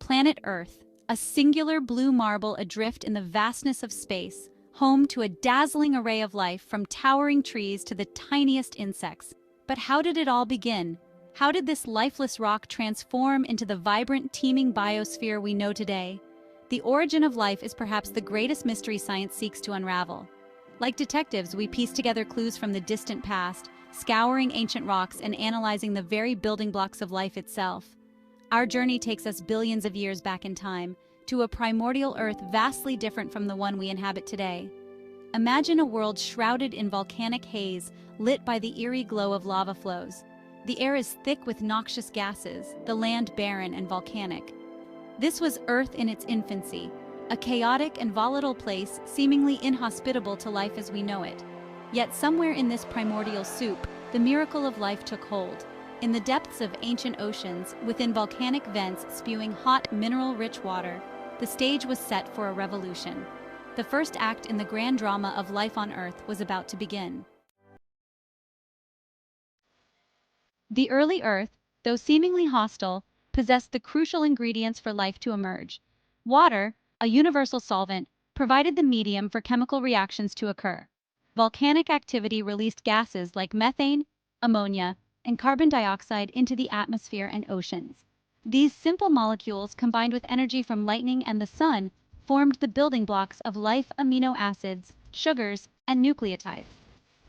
Planet Earth, a singular blue marble adrift in the vastness of space, home to a dazzling array of life from towering trees to the tiniest insects. But how did it all begin? How did this lifeless rock transform into the vibrant, teeming biosphere we know today? The origin of life is perhaps the greatest mystery science seeks to unravel. Like detectives, we piece together clues from the distant past, scouring ancient rocks and analyzing the very building blocks of life itself. Our journey takes us billions of years back in time, to a primordial Earth vastly different from the one we inhabit today. Imagine a world shrouded in volcanic haze, lit by the eerie glow of lava flows. The air is thick with noxious gases, the land barren and volcanic. This was Earth in its infancy, a chaotic and volatile place seemingly inhospitable to life as we know it. Yet somewhere in this primordial soup, the miracle of life took hold. In the depths of ancient oceans, within volcanic vents spewing hot, mineral-rich water, the stage was set for a revolution. The first act in the grand drama of life on Earth was about to begin. The early Earth, though seemingly hostile, possessed the crucial ingredients for life to emerge. Water, a universal solvent, provided the medium for chemical reactions to occur. Volcanic activity released gases like methane, ammonia, and carbon dioxide into the atmosphere and oceans. These simple molecules, combined with energy from lightning and the sun, formed the building blocks of life: amino acids, sugars, and nucleotides.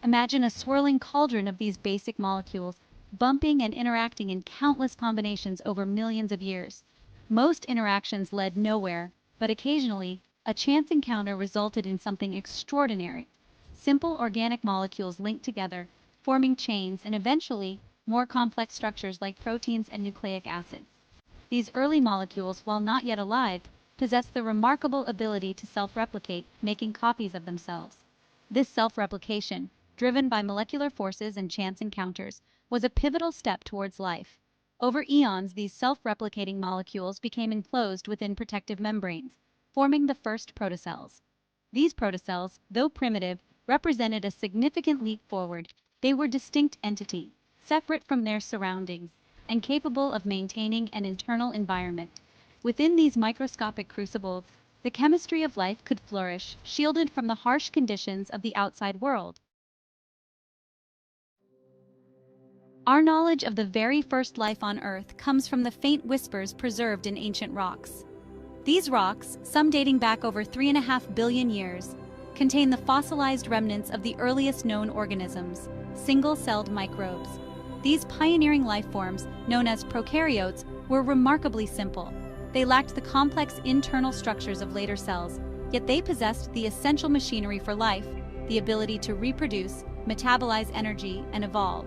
Imagine a swirling cauldron of these basic molecules, bumping and interacting in countless combinations over millions of years. Most interactions led nowhere, but occasionally, a chance encounter resulted in something extraordinary. Simple organic molecules linked together, forming chains and eventually, more complex structures like proteins and nucleic acids. These early molecules, while not yet alive, possessed the remarkable ability to self-replicate, making copies of themselves. This self-replication, driven by molecular forces and chance encounters, was a pivotal step towards life. Over eons, these self-replicating molecules became enclosed within protective membranes, forming the first protocells. These protocells, though primitive, represented a significant leap forward. They were distinct entities, separate from their surroundings, and capable of maintaining an internal environment. Within these microscopic crucibles, the chemistry of life could flourish, shielded from the harsh conditions of the outside world. Our knowledge of the very first life on Earth comes from the faint whispers preserved in ancient rocks. These rocks, some dating back over 3.5 billion years, contain the fossilized remnants of the earliest known organisms, single-celled microbes. These pioneering life forms, known as prokaryotes, were remarkably simple. They lacked the complex internal structures of later cells, yet they possessed the essential machinery for life, the ability to reproduce, metabolize energy, and evolve.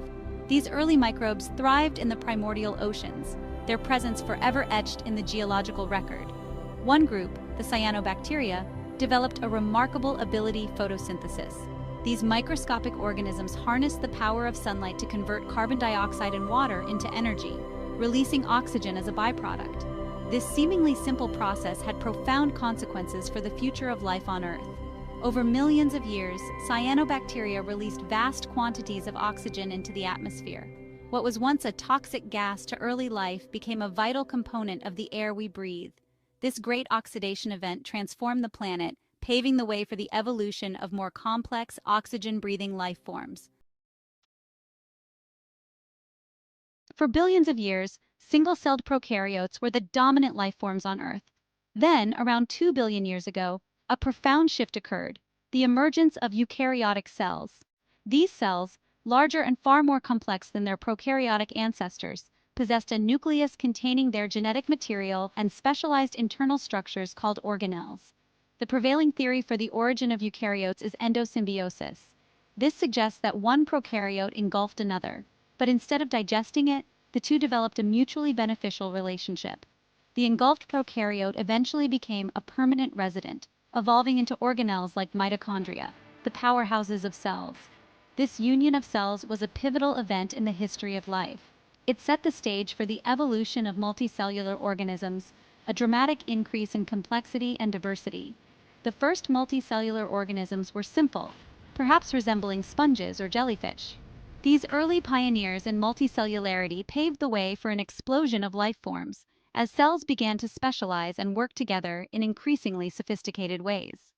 These early microbes thrived in the primordial oceans, their presence forever etched in the geological record. One group, the cyanobacteria, developed a remarkable ability: photosynthesis. These microscopic organisms harness the power of sunlight to convert carbon dioxide and water into energy, releasing oxygen as a byproduct. This seemingly simple process had profound consequences for the future of life on Earth. Over millions of years, cyanobacteria released vast quantities of oxygen into the atmosphere. What was once a toxic gas to early life became a vital component of the air we breathe. This great oxidation event transformed the planet, paving the way for the evolution of more complex, oxygen-breathing life forms. For billions of years, single-celled prokaryotes were the dominant life forms on Earth. Then, around 2 billion years ago, a profound shift occurred: the emergence of eukaryotic cells. These cells, larger and far more complex than their prokaryotic ancestors, possessed a nucleus containing their genetic material and specialized internal structures called organelles. The prevailing theory for the origin of eukaryotes is endosymbiosis. This suggests that one prokaryote engulfed another, but instead of digesting it, the two developed a mutually beneficial relationship. The engulfed prokaryote eventually became a permanent resident, evolving into organelles like mitochondria, the powerhouses of cells. This union of cells was a pivotal event in the history of life. It set the stage for the evolution of multicellular organisms, a dramatic increase in complexity and diversity. The first multicellular organisms were simple, perhaps resembling sponges or jellyfish. These early pioneers in multicellularity paved the way for an explosion of life forms, as cells began to specialize and work together in increasingly sophisticated ways.